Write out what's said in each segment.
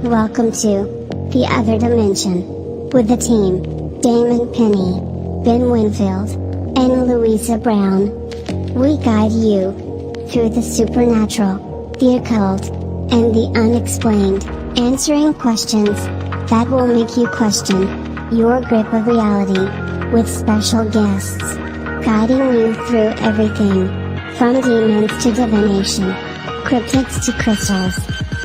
Welcome to The Other Dimension with the team, Damon Penny, Ben Winfield, and Louisa Brown. We guide you through the supernatural, the occult, and the unexplained, answering questions that will make you question your grip of reality, with special guests guiding you through everything from demons to divination, cryptids to crystals,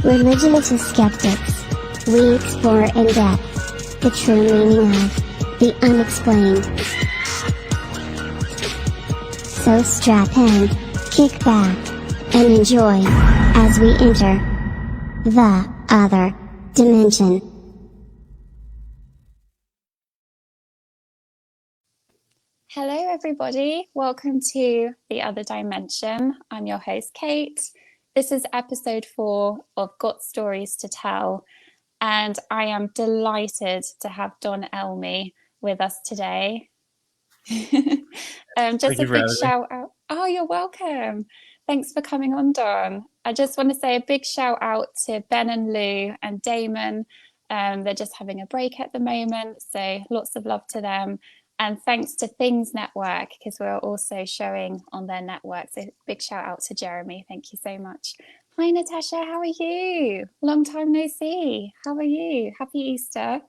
religion to skeptics. We explore in depth the true meaning of the unexplained. So strap in, kick back, and enjoy as we enter the other dimension. Hello everybody, welcome to The Other Dimension. I'm your host Kate. This is episode 4 of Got Stories to Tell, and I am delighted to have Don Elmy with us today. Just a big shout out. Oh, you're welcome. Thanks for coming on, Don. I just want to say a big shout out to Ben and Lou and Damon. They're just having a break at the moment, so lots of love to them. And thanks to Things Network, because we're also showing on their network. So big shout out to Jeremy. Thank you so much. Hi, Natasha. How are you? Long time no see. How are you? Happy Easter.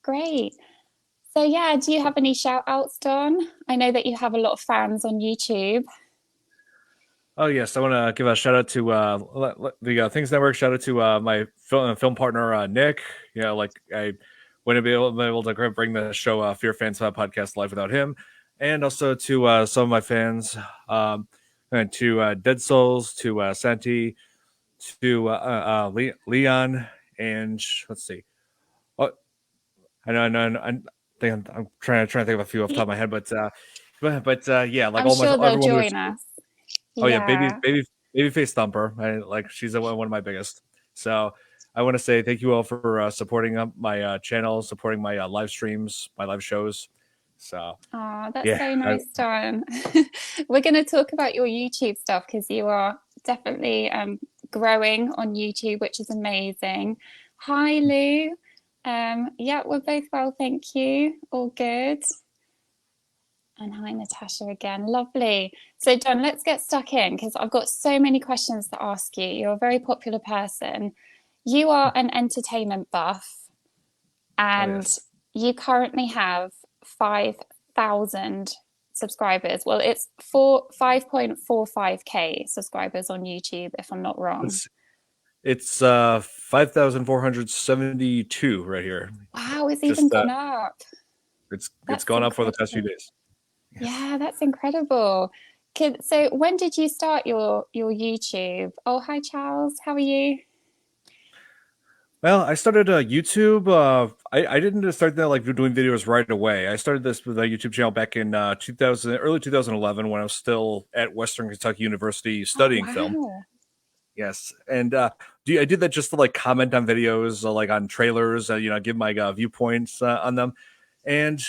Great. So yeah, do you have any shout outs, Don? I know that you have a lot of fans on YouTube. Oh yes, I want to give a shout out to the Things Network. Shout out to my film partner Nick. Yeah, like I wouldn't be able to bring the show Fear Fans podcast live without him, and also to some of my fans, and to Dead Souls, to Santi, to Leon, and let's see. Oh, I know. I'm trying to think of a few off the top of my head, but yeah, like I'm sure they'll join us. Oh yeah, babyface Thumper. She's one of my biggest. So I want to say thank you all for supporting my channel, supporting my live streams, my live shows. So that's so nice, Don. We're going to talk about your YouTube stuff because you are definitely growing on YouTube, which is amazing. Hi, Lou. Yeah, we're both well, thank you. All good. And hi, Natasha again. Lovely. So, Don, let's get stuck in because I've got so many questions to ask you. You're a very popular person. You are an entertainment buff, and you currently have 5,000 subscribers. Well, it's 5.45k subscribers on YouTube, if I'm not wrong. It's 5,472 right here. Wow, it's even gone up. It's gone up for the past few days. Yeah, that's incredible. So when did you start your YouTube? Oh, hi, Charles. How are you? Well, I started YouTube. I didn't start that doing videos right away. I started this with a YouTube channel back in early 2011 when I was still at Western Kentucky University studying film. Yes, and I did that just to comment on videos, on trailers, give my viewpoints on them. And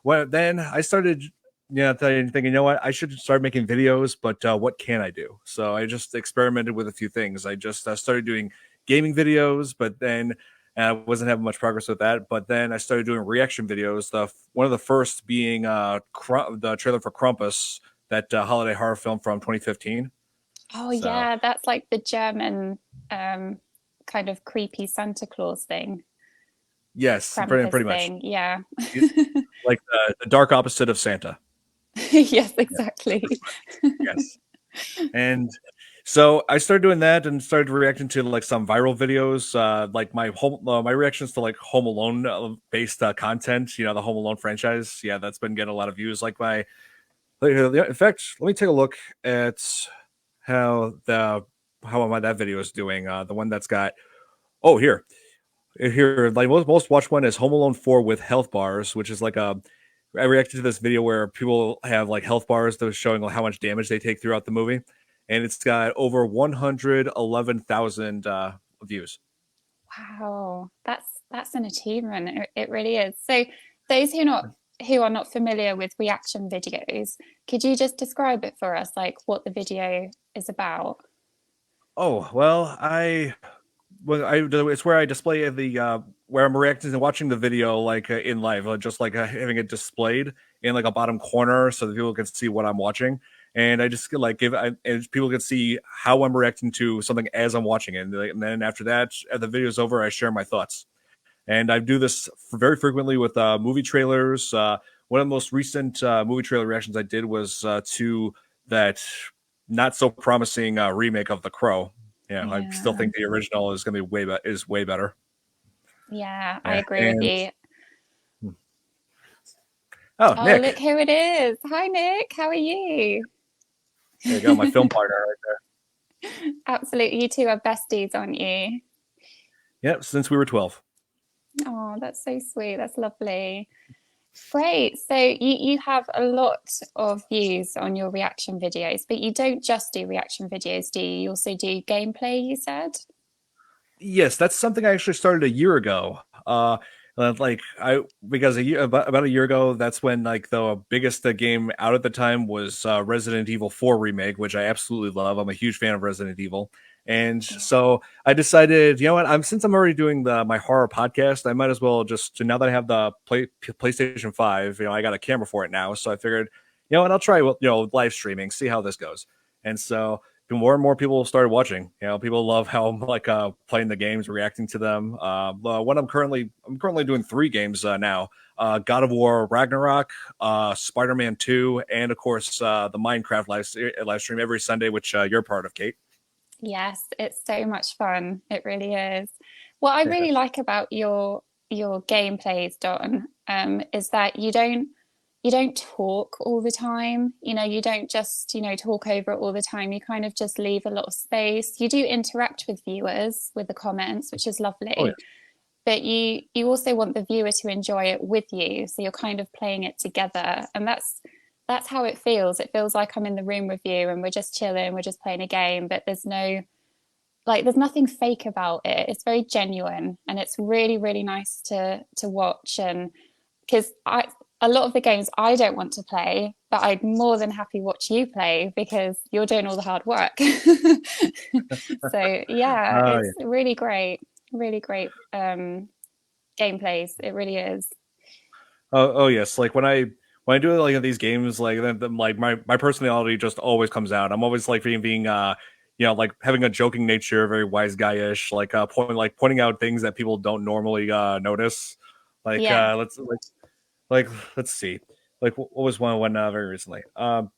then I started, thinking, what, I should start making videos, but what can I do? So I just experimented with a few things. I just started doing gaming videos, but then I wasn't having much progress with that. But then I started doing reaction videos. One of the first being the trailer for Krampus, that holiday horror film from 2015. Oh, so, yeah, that's like the German kind of creepy Santa Claus thing. Yes, pretty much. Yeah. Like the dark opposite of Santa. Yes, exactly. Yes. And so I started doing that and started reacting to some viral videos, my reactions to Home Alone based content. The Home Alone franchise. Yeah, that's been getting a lot of views. In fact, let me take a look at how that video is doing. The one that's got here, most watched one is Home Alone 4 with health bars, which is I reacted to this video where people have health bars that was showing how much damage they take throughout the movie, and it's got over 111,000 views. Wow, that's an achievement. It really is. So those who are not familiar with reaction videos, could you just describe it for us, what the video is about? Oh, well, it's where I display the where I'm reacting and watching the video like in live, just like having it displayed in like a bottom corner so that people can see what I'm watching. And I just like and people can see how I'm reacting to something as I'm watching it. And then after that, at the video's over, I share my thoughts. And I do this very frequently with movie trailers. One of the most recent movie trailer reactions I did was to that not so promising remake of The Crow. Yeah, I still think the original is going to be way better. Yeah, I agree with you. Oh, Nick. Look who it is. Hi, Nick. How are you? There you go, my film partner right there. Absolutely. You two are besties, aren't you? Yep, since we were 12. Oh, that's so sweet. That's lovely. Great. So you have a lot of views on your reaction videos, but you don't just do reaction videos, do you? You also do gameplay, you said? Yes, that's something I actually started a year ago. Because about a year ago, that's when like the biggest game out at the time was Resident Evil 4 remake, which I absolutely love. I'm a huge fan of Resident Evil. And so I decided, you know what? Since I'm already doing my horror podcast, I might as well just now that I have the PlayStation 5, I got a camera for it now. So I figured, I'll try live streaming, see how this goes. And so more and more people started watching. People love how I'm like playing the games, reacting to them. What I'm currently doing 3 games now: God of War Ragnarok, Spider-Man 2, and of course the Minecraft live stream every Sunday, which you're part of, Kate. Yes, it's so much fun. It really is. What I really like about your gameplays, Don, is that you don't talk all the time. You don't just, talk over it all the time. You kind of just leave a lot of space. You do interact with viewers with the comments, which is lovely. Oh, yeah. But you also want the viewer to enjoy it with you. So you're kind of playing it together. And that's how it feels. It feels like I'm in the room with you and we're just chilling, we're just playing a game, but there's nothing fake about it. It's very genuine and it's really, really nice to watch. And because a lot of the games I don't want to play, but I'd more than happy watch you play because you're doing all the hard work. So it's really great gameplays. It really is. Oh yes, like when I do like these games, like like my personality just always comes out. I'm always like being like having a joking nature, very wise guy-ish, like pointing out things that people don't normally notice. Like let's see, like what was one very recently? Oh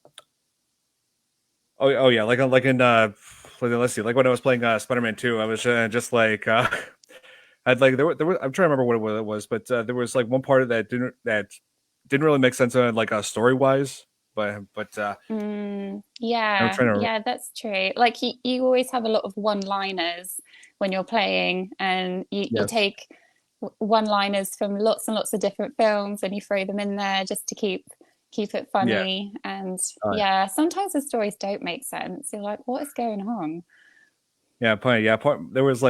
yeah, like in let's see, like when I was playing Spider-Man 2, I was just like I'd like there was I'm trying to remember what it was, but there was like one part of that didn't really make sense like story wise, but yeah, that's true. Like you always have a lot of one-liners when you're playing, and you take one-liners from lots and lots of different films, and you throw them in there just to keep it funny. And sometimes the stories don't make sense. You're like, what is going on? There was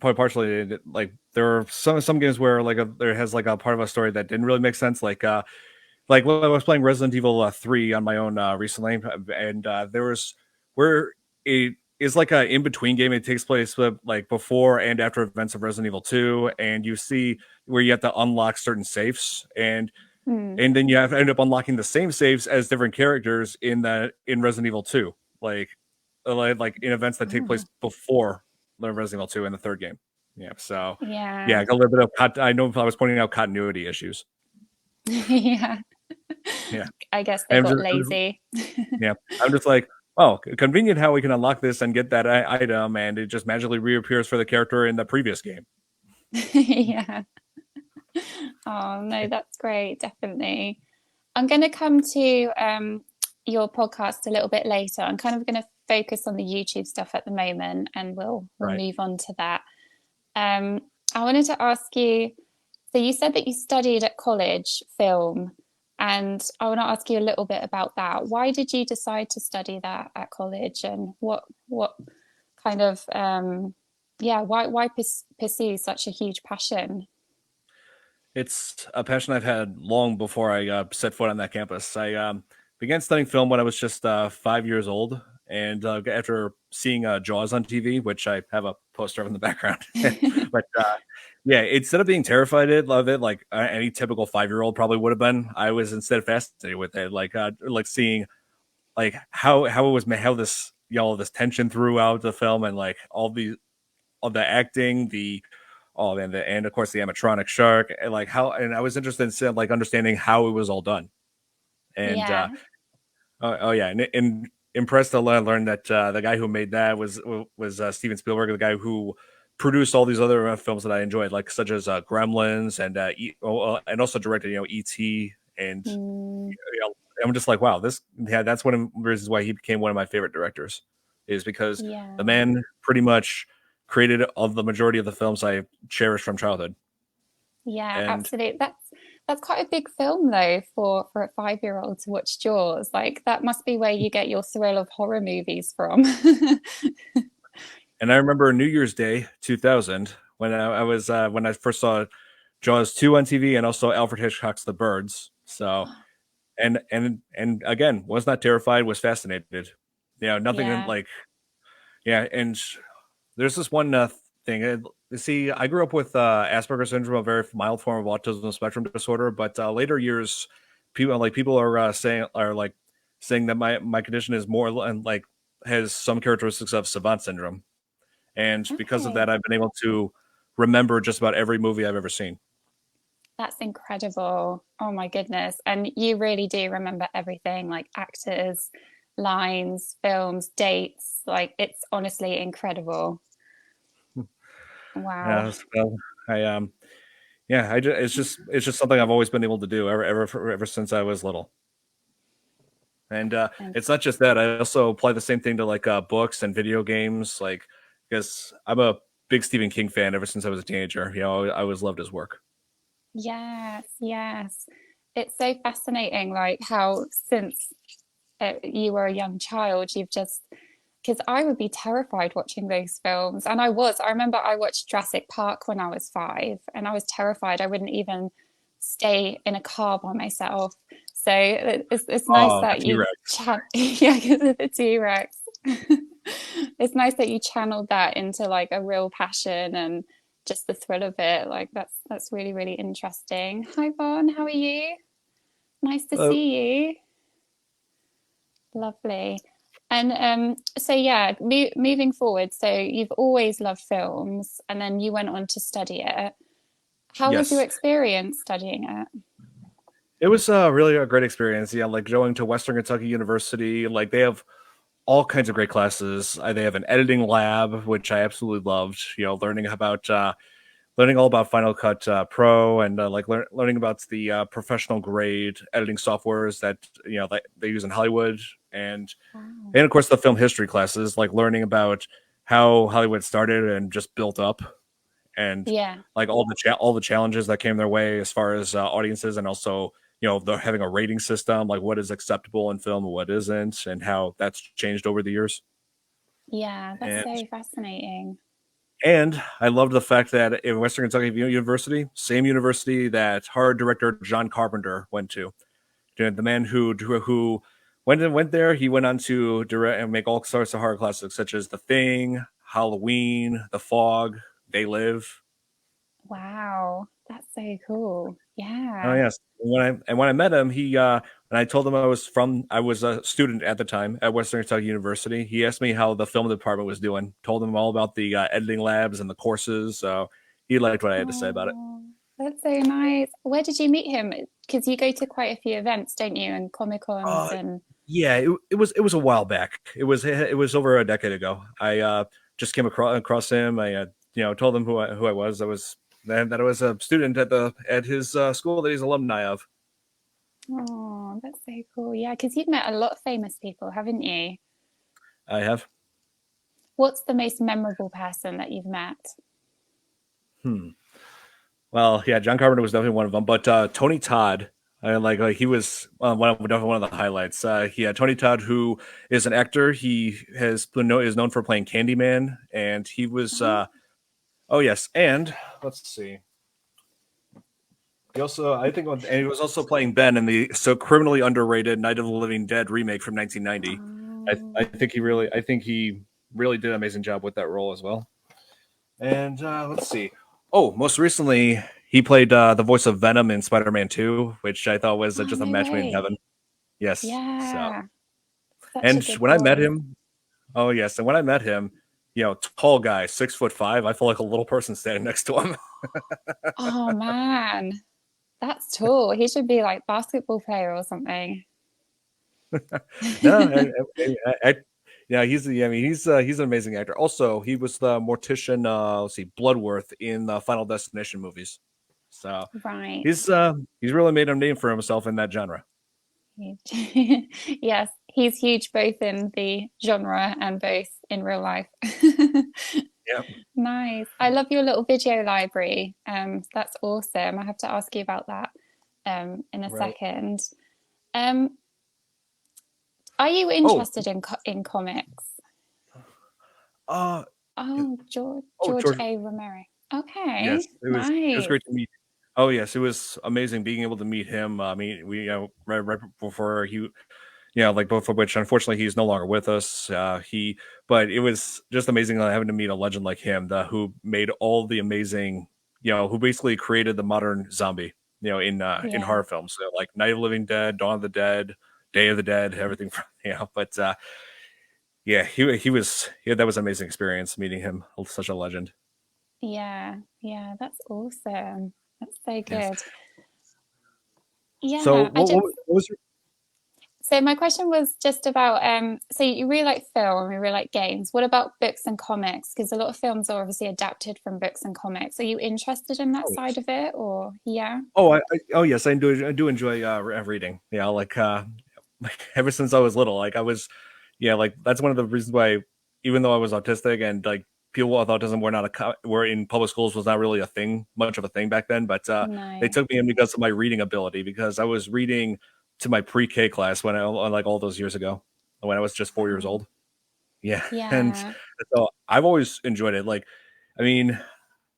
partially like there were some games where there has like a part of a story that didn't really make sense, like when I was playing Resident Evil 3 on my own recently, and there was where it is like a in between game. It takes place like before and after events of Resident Evil 2, and you see where you have to unlock certain safes, and then you have to end up unlocking the same safes as different characters in Resident Evil 2, like in events that take place before Resident Evil 2 in the third game. So a little bit of I know I was pointing out continuity issues. Yeah. I guess they got lazy. I'm just like, oh, convenient how we can unlock this and get that item, and it just magically reappears for the character in the previous game. Yeah. Oh no, that's great. Definitely. I'm going to come to your podcast a little bit later. I'm kind of going to focus on the YouTube stuff at the moment, and we'll move on to that. I wanted to ask you. So you said that you studied at college film, and I want to ask you a little bit about that. Why did you decide to study that at college, and what kind of why pursue such a huge passion? It's a passion I've had long before I set foot on that campus. I began studying film when I was just 5 years old, And after seeing Jaws on TV, which I have a poster of in the background, but yeah, instead of being terrified of it, like any typical 5-year-old probably would have been, I was instead fascinated with it, like seeing like how it was made, how this this tension throughout the film, and like all the acting, and of course the animatronic shark, and like how, and I was interested in like understanding how it was all done, and Yeah. oh yeah, and impressed to learn that the guy who made that was Steven Spielberg, the guy who produced all these other films that I enjoyed, like such as Gremlins and also directed E.T. and Mm, I'm just like, wow, that's one of the reasons why he became one of my favorite directors, is because the yeah. man pretty much created of the majority of the films I cherished from childhood. Yeah, And absolutely. That's quite a big film though for a 5-year-old to watch Jaws. Like that must be where you get your thrill of horror movies from. I remember New Year's Day 2000 when I was when I first saw Jaws 2 on TV, and also Alfred Hitchcock's The Birds. So and again, was not terrified, was fascinated. Nothing Yeah. like, yeah. And there's this one thing. See, I grew up with Asperger's syndrome, a very mild form of autism spectrum disorder. But later years, people are saying that my condition is more and like has some characteristics of savant syndrome, and because of Okay. that, I've been able to remember just about every movie I've ever seen. That's incredible. Oh my goodness. And you really do remember everything, like actors, lines, films, dates. Like it's honestly incredible. Wow. Well, I yeah, it's just something I've always been able to do ever since I was little. And And it's not just that. I also apply the same thing to like books and video games, like because I'm a big Stephen King fan ever since I was a teenager. I always loved his work. yes, yes. It's so fascinating, like how since you were a young child, you've just because I would be terrified watching those films. And I was. I remember I watched Jurassic Park when I was 5, and I was terrified. I wouldn't even stay in a car by myself. So it's nice Oh, the that T you Rex. yeah, because of the T-Rex. It's nice that you channeled that into like a real passion and just the thrill of it. Like that's really, really interesting. Hi, Vaughn, how are you? Nice to Uh, see you. Lovely. And so yeah, moving forward, so you've always loved films, and then you went on to study it. How was your yes, experience studying it? it was really a great experience. Yeah, like going to Western Kentucky University, like they have all kinds of great classes. They have an editing lab, which I absolutely loved. Learning all about Final Cut Pro, and learning about the professional grade editing softwares that that they use in Hollywood, and Wow. and of course the film history classes, like learning about how Hollywood started and just built up, and Yeah, like all the challenges that came their way as far as audiences, and also they're having a rating system, like what is acceptable in film and what isn't, and how that's changed over the years. yeah, that's And so fascinating. I loved the fact that in Western Kentucky University, same university that horror director John Carpenter went to, the man who went there, he went on to direct and make all sorts of horror classics such as The Thing, Halloween, The Fog, They Live. Wow, that's so cool. Oh Yeah. yes. When I met him, he and I told him I was a student at the time at Western Kentucky University. He asked me how the film department was doing. Told him all about the editing labs and the courses. So he liked what I had to say about it. Oh, that's so nice. Where did you meet him? Because you go to quite a few events, don't you? And Comic Cons Uh, and yeah, it was a while back. It was over a decade ago. I just came across him. I told him who I was. That I was a student at his school that he's alumni of. oh, that's so cool. Yeah, because you've met a lot of famous people, haven't you? I have. What's the most memorable person that you've met? Hmm. Well, yeah, John Carpenter was definitely one of them, but Tony Todd, he was definitely one of the highlights. Tony Todd, who is an actor, is known for playing Candyman, and he was Oh, oh yes, and let's see, he also and he was also playing Ben in the so criminally underrated Night of the Living Dead remake from 1990. I think he really did an amazing job with that role as well. And let's see. Oh, most recently he played the voice of Venom in Spider-Man 2, which I thought was Oh, just a no match made in way. heaven. Yes. So, Yeah, such a and good when I met voice. him, oh yes, and when I met him, tall guy, 6'5", I felt like a little person standing next to him. Oh man, that's tall. He should be like basketball player or something. No, yeah, he's an amazing actor. Also, he was the mortician. Let's see, Bloodworth in the Final Destination movies. So Right. he's really made a name for himself in that genre. Huge. Yes, he's huge both in the genre and both in real life. Yeah, Nice. I love your little video library. That's awesome. I have to ask you about that in a right. second. Um, are you Oh, interested in comics? uh, Oh, George oh, George George. A. Romero. Yes, Okay, it was nice. great to meet. Oh yes, it was amazing being able to meet him. I mean, we right before he like both of which unfortunately he's no longer with us. But it was just amazing having to meet a legend like him, who made all the amazing, who basically created the modern zombie, in Yeah. horror films, so like Night of the Living Dead, Dawn of the Dead, Day of the Dead, everything from But yeah, that was an amazing experience meeting him, such a legend. Yeah, yeah, that's awesome. That's so Yes. good. So Yeah, I just what was your? so my question was just about so you really like film, you really like games. What about books and comics? Because a lot of films are obviously adapted from books and comics. Are you interested in that Oh side yes. of it or yeah? Oh yes, I do enjoy reading. Yeah, like ever since I was little, like I was, yeah, like that's one of the reasons why, even though I was autistic and like people with autism were in public schools was not really much of a thing back then. But they No. took me in because of my reading ability, because I was reading to my pre-K class like all those years ago, when I was just 4 years Wow. old. Yeah, and Yeah. so I've always enjoyed it. Like, I mean, a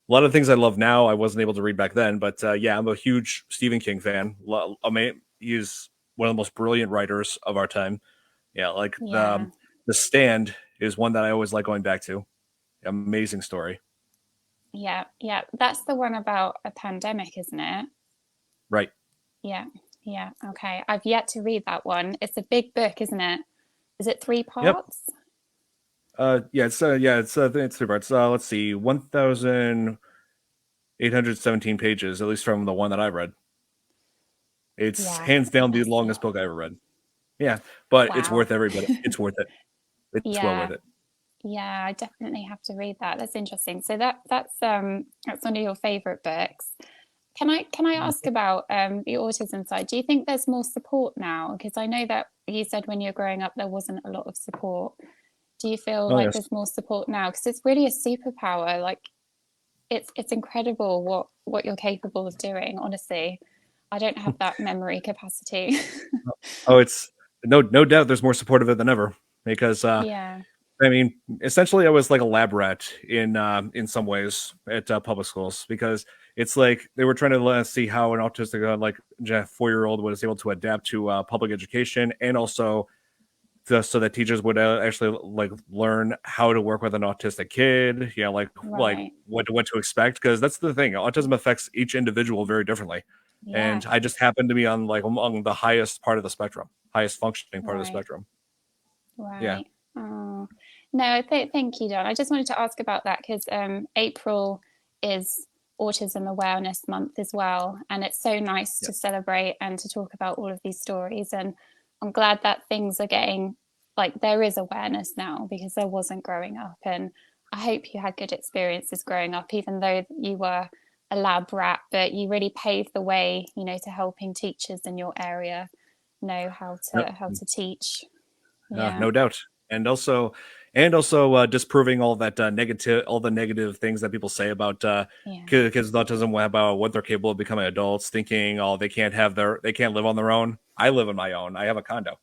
lot of things I love now I wasn't able to read back then. But yeah, I'm a huge Stephen King fan. I mean, he's one of the most brilliant writers of our time. Yeah, like Yeah. the Stand is one that I always like going back to. Amazing story. Yeah. Yeah. That's the one about a pandemic, isn't it? Right. Yeah. Yeah. Okay. I've yet to read that one. It's a big book, isn't it? Is it three Yep. parts? I think it's 3 parts. Let's see, 1,817 pages, at least from the one that I read. It's Yeah. hands down the That's a longest lot. book I ever read. Yeah, but it's Wow. worth every bit. It's worth it. It's well worth Yeah. it. Yeah, I definitely have to read that. That's interesting. So that's one of your favorite books. Can I ask about the autism side? Do you think there's more support now? Because I know that you said when you were growing up there wasn't a lot of support. Do you feel Oh like yes. there's more support now? Because it's really a superpower. Like it's incredible what you're capable of doing, honestly. I don't have that memory capacity. Oh, it's no doubt. There's more support of it than ever, because Yeah. I mean, essentially, I was like a lab rat in some ways at public schools, because it's like they were trying to let us see how an autistic like 4-year-old was able to adapt to public education, and also just so that teachers would actually like learn how to work with an autistic kid. Yeah, like Right. what to expect, because that's the thing. Autism affects each individual very differently, and Yes. I just happened to be on like among the highest part of the spectrum, highest functioning part of the Right. spectrum. Yeah. Right. Oh, no, thank you, Don. I just wanted to ask about that because April is Autism Awareness Month as well. And it's so nice Yeah. to celebrate and to talk about all of these stories. And I'm glad that things are getting like there is awareness now because there wasn't growing up. And I hope you had good experiences growing up, even though you were a lab rat, but you really paved the way, to helping teachers in your area know how No, to teach. no Yeah. doubt. And also disproving all the negative things that people say about Yeah. kids with autism, about what they're capable of becoming adults, thinking, oh, they can't live on their own. I live on my own. I have a condo.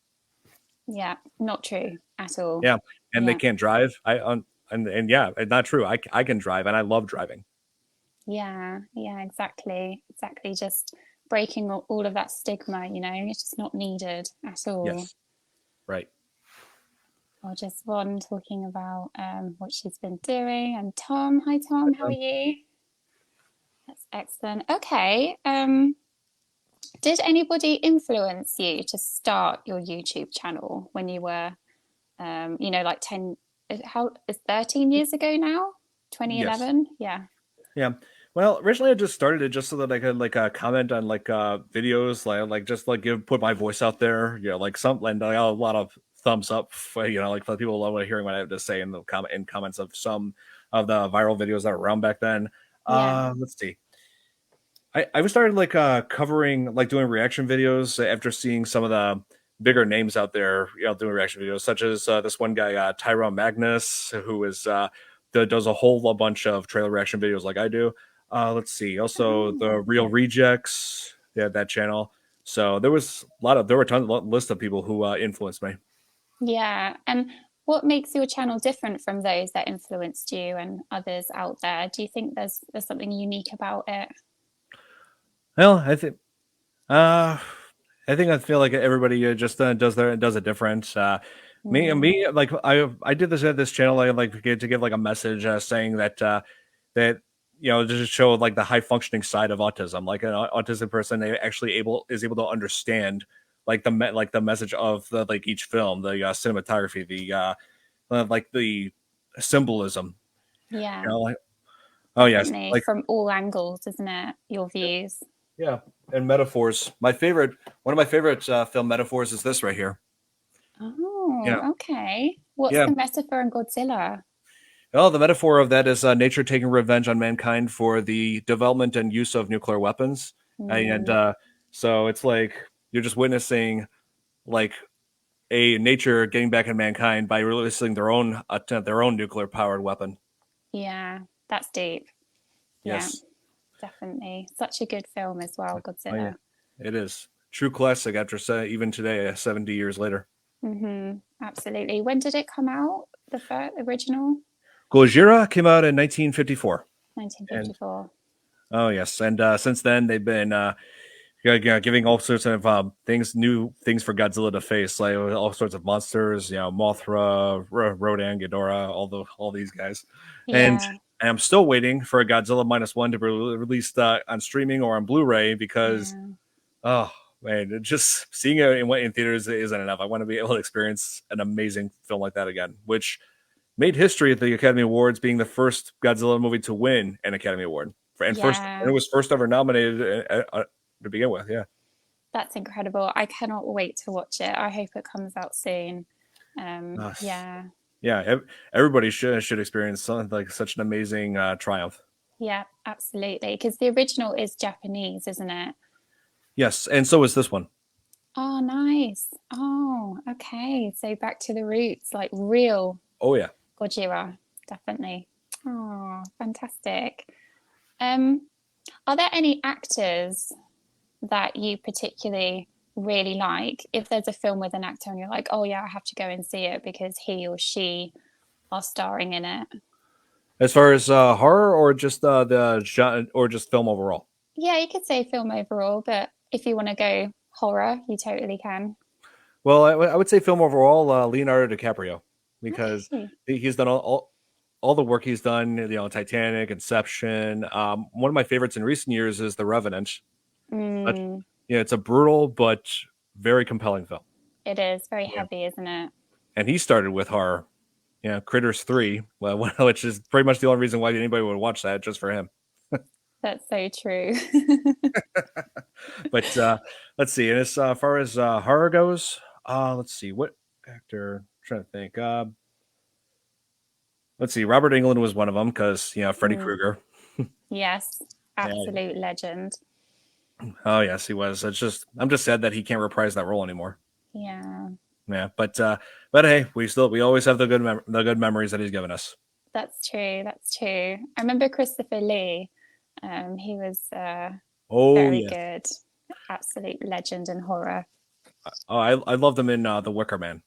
Yeah. Not true at all. Yeah, and they Yeah. can't drive. And yeah, it's not true. I can drive, and I love driving. Yeah. Yeah. Exactly. Exactly. Just breaking all of that stigma, it's just not needed at all. Yes, right. or just Ron talking about what she's been doing. And Tom, hi Tom, how are you? That's excellent. Okay. Did anybody influence you to start your YouTube channel when you were, like 10, how is 13 years ago now? Yes. 2011? Yeah. Yeah. Well, originally I just started it just so that I could like comment on like videos, like just like put my voice out there, like some, and I got a lot of thumbs up for, like for people love hearing what I have to say in the comments of some of the viral videos that were around back then. Yeah. Let's see. I started like covering, like doing reaction videos after seeing some of the bigger names out there, doing reaction videos, such as this one guy, Tyrone Magnus, who is does a whole bunch of trailer reaction videos like I do. Let's see, also the Oh, Real Rejects, they had that channel. So there were tons of list of people who influenced me. yeah. And what makes your channel different from those that influenced you and others out there? Do you think there's something unique about it? Well, uh, I feel like everybody just does it different. Mm, Like I did this channel, like to give like a message saying that that just show like the high functioning side of autism. Like an autistic person, they actually is able to understand like the message of the like each film, the cinematography, the like the symbolism. yeah, Like, oh yes, definitely. like From all angles, isn't it? Your views. yeah, and metaphors. One of my favorite film metaphors is this right here. Yeah, Oh, okay. What's yeah. the metaphor in Godzilla? Well, the metaphor of that is nature taking revenge on mankind for the development and use of nuclear weapons, and Mm, so it's like you're just witnessing like a nature getting back at mankind by releasing their own nuclear powered weapon. yeah, that's deep. Yeah, Yes. definitely. Such a good film as well, Oh yeah, Godzilla. it is true classic after even today, 70 years later. Absolutely. When did it come out? The first original? Gojira came out in 1954, and 1954. oh yes, and since then they've been giving all sorts of new things for Godzilla to face, like all sorts of monsters, Mothra, Rodan, Ghidorah, all these guys, and Yeah, I'm still waiting for a Godzilla -1 to be released on streaming or on Blu-ray because yeah, oh man, just seeing it in theaters isn't enough. I want to be able to experience an amazing film like that again, which made history at the Academy Awards, being the first Godzilla movie to win an Academy Award, and yeah. it was first ever nominated to begin with. Yeah. That's incredible. I cannot wait to watch it. I hope it comes out soon. Uh, Yeah, yeah, everybody should experience something like such an amazing triumph. yeah, absolutely. Because the original is Japanese, isn't it? Yes, and so is this one. Oh, nice. Oh, okay. So back to the roots, like real Oh yeah. Gojira, definitely. Oh, fantastic. Um, are there any actors that you particularly really like? If there's a film with an actor and you're like, oh yeah, I have to go and see it because he or she are starring in it. As far as horror or just or just film overall. Yeah, you could say film overall, but if you want to go horror, you totally can. Well, I would say film overall, Leonardo DiCaprio, because Okay. he's done all the work he's done. Titanic, Inception. One of my favorites in recent years is The Revenant. But Mm, it's a brutal but very compelling film. it is very Yeah, heavy, isn't it? and he started with horror. Critters 3, well, which is pretty much the only reason why anybody would watch that, just for him. That's so true. But let's see. And as far as horror goes, let's see what actor. I'm trying to think. Let's see. Robert Englund was one of them because Freddy Mm, Krueger. yes, Yeah. absolute legend. Oh yes, he was. I'm just sad that he can't reprise that role anymore. Yeah, Yeah, but hey, we always have the the good memories that he's given us. that's true. That's true. I remember Christopher Lee. He was Oh very yes. good. Absolute legend in horror. Oh, I loved him in The Wicker Man.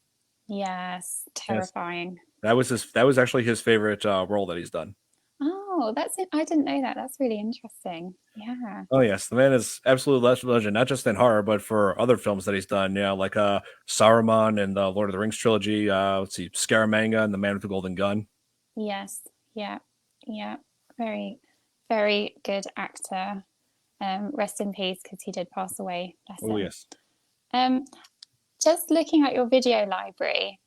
Yes, Yes, terrifying. that was actually his favorite role that he's done. Oh, Oh, that's it. I didn't know that. That's really interesting. Yeah. Oh yes, the man is absolute legend, not just in horror, but for other films that he's done. Yeah, like Saruman and the Lord of the Rings trilogy. Let's see, Scaramanga and the Man with the Golden Gun. Yes. Yeah. Yeah. Very, very good actor. Rest in peace because he did pass away. Bless Oh him. yes. Um, just looking at your video library,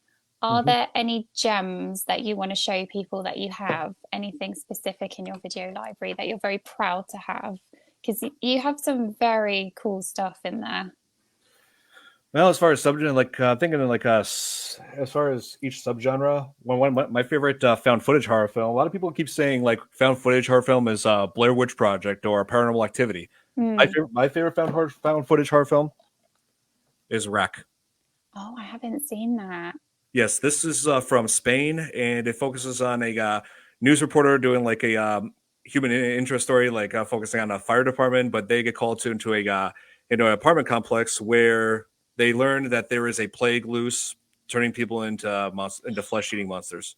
are Mhm. there any gems that you want to show people that you have? Anything specific in your video library that you're very proud to have? Because you have some very cool stuff in there. Well, as far as subgenre, like thinking of like as far as each subgenre, one of my favorite found footage horror film. A lot of people keep saying like found footage horror film is Blair Witch Project or Paranormal Activity. Mm. My favorite found footage horror film is Wreck. Oh, I haven't seen that. Yes, this is from Spain, and it focuses on a news reporter doing like a human interest story, like focusing on a fire department. But they get called into into an apartment complex where they learn that there is a plague loose, turning people into into flesh-eating monsters,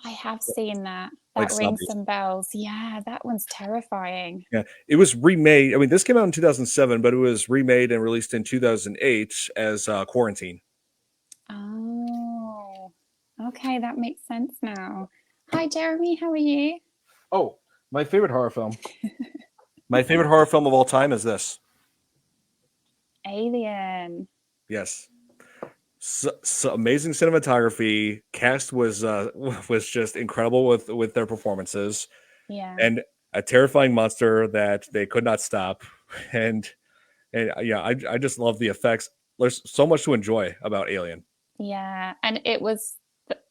I have seen that. like That rings zombies. some bells. Yeah, that one's terrifying. Yeah, it was remade. I mean, this came out in 2007, but it was remade and released in 2008 as Quarantine. Oh, okay, that makes sense now. Hi, Jeremy, how are you? Oh, my favorite horror film. My favorite horror film of all time is this. Alien. Yes. So amazing cinematography. Cast was was just incredible with their performances, Yeah. and a terrifying monster that they could not stop. And yeah, I just love the effects. There's so much to enjoy about Alien. Yeah, and it was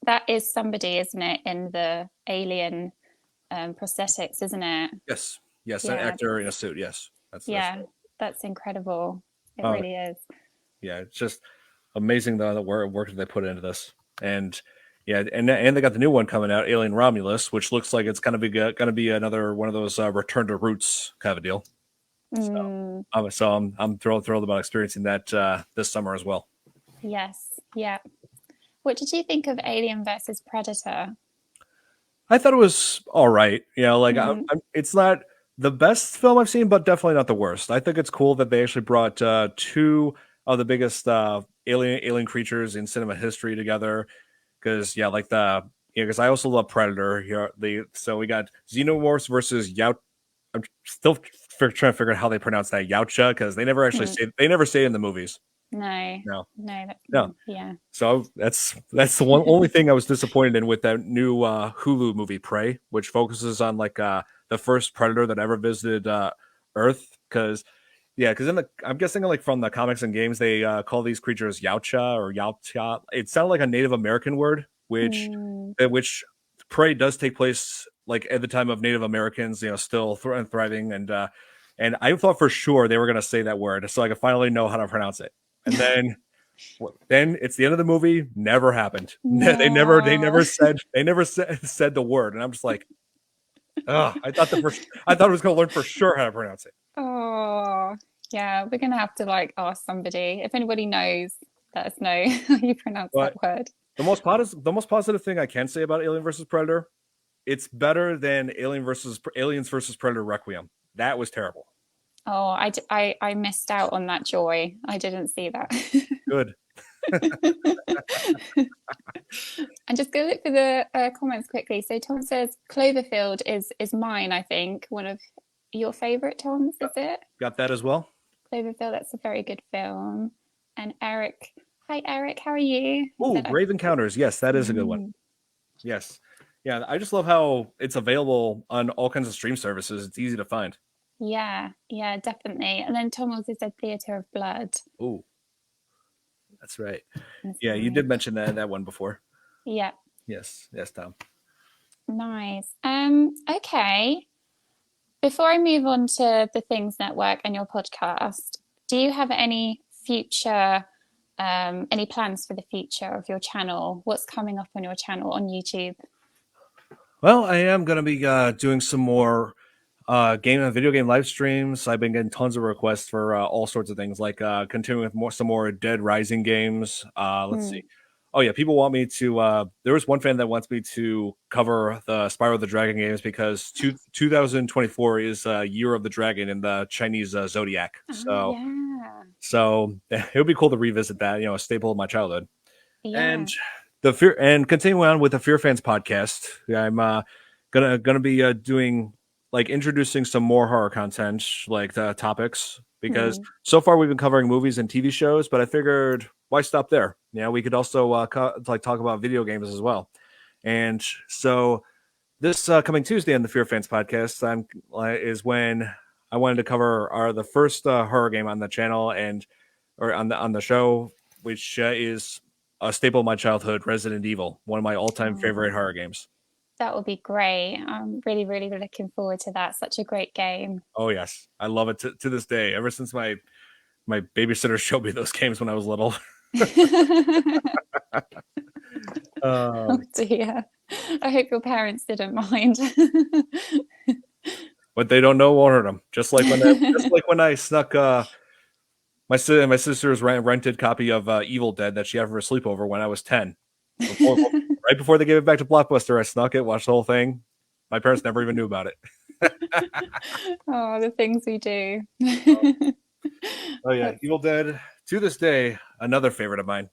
that is somebody, isn't it, in the alien prosthetics, isn't it? Yes, yes, an Yeah, actor in a suit. Yes, that's yeah, that's incredible. It uh, really is. yeah, it's just amazing the work that they put into this. And yeah, and they got the new one coming out, Alien Romulus, which looks like it's gonna be another one of those return to roots kind of a deal. Mm, I'm thrilled about experiencing that this summer as well. yes, yeah. What did you think of Alien versus Predator? I thought it was all right. You know, like Mm, it's not the best film I've seen, but definitely not the worst. I think it's cool that they actually brought two of the biggest alien creatures in cinema history together. Because yeah, like because I also love Predator. Here, so we got Xenomorphs versus Yout. I'm still trying to figure out how they pronounce that Yautja because mm, they never say it in the movies. no, No, no, no. yeah. So that's the only thing I was disappointed in with that new Hulu movie Prey, which focuses on like the first predator that ever visited Earth. Because because I'm guessing like from the comics and games they call these creatures Yautja or Yautja. It sounded like a Native American word, Mm, which Prey does take place like at the time of Native Americans, still thriving, and I thought for sure they were going to say that word so I could finally know how to pronounce it, and then it's the end of the movie. Never happened. They no. never said the word, and I'm just like, oh, I thought I was going to learn for sure how to pronounce it. Oh, yeah, we're gonna have to like ask somebody. If anybody knows, let us know how you pronounce that But word. the most positive thing I can say about Alien versus Predator, it's better than Aliens versus Predator Requiem. That was terrible. Oh, I missed out on that joy. I didn't see that. Good. And just go look for the comments quickly. So Tom says Cloverfield is mine, I think. One of your favorite Toms, is it? Got that as well. Cloverfield, that's a very good film. And Eric, hi Eric, how are you? He Oh, said, Grave Encounters. Yes, that is a good one. mm, Yes. Yeah, I just love how it's available on all kinds of stream services. It's easy to find. yeah, yeah, definitely. And then Tom also said Theatre of Blood. Oh, that's right. That's Yeah, you nice. did mention that one before. Yeah, Yes, Tom. nice. Okay. Before I move on to the Things Network and your podcast, do you have any future, any plans for the future of your channel? What's coming up on your channel on YouTube? Well, I am going to be doing some more video game live streams. I've been getting tons of requests for all sorts of things, like continuing with some more Dead Rising games. Let's Hmm. see. Oh yeah, people want me to. There was one fan that wants me to cover the Spyro the Dragon games because 2024 is Year of the Dragon in the Chinese zodiac. Oh, yeah. So it would be cool to revisit that. A staple of my childhood. Yeah. And the fear and continuing on with the Fear Fans podcast, I'm gonna be doing like introducing some more horror content, like the topics, because so far we've been covering movies and TV shows, but I figured why stop there? We could also like talk about video games as well. And so this coming Tuesday on the Fear Fans podcast, is when I wanted to cover the first horror game on the channel or on the show, which is a staple of my childhood, Resident Evil, one of my all-time favorite horror games. That would be great. I'm really, really looking forward to that. Such a great game. Oh yes, I love it to this day. Ever since my babysitter showed me those games when I was little. Oh dear. I hope your parents didn't mind. What they don't know won't hurt them. Just like when I snuck my sister's rented copy of Evil Dead that she had for a sleepover when I was 10. Right before they gave it back to Blockbuster, I snuck it, watched the whole thing. My parents never even knew about it. Oh, the things we do. Oh yeah, Evil Dead, to this day, another favorite of mine.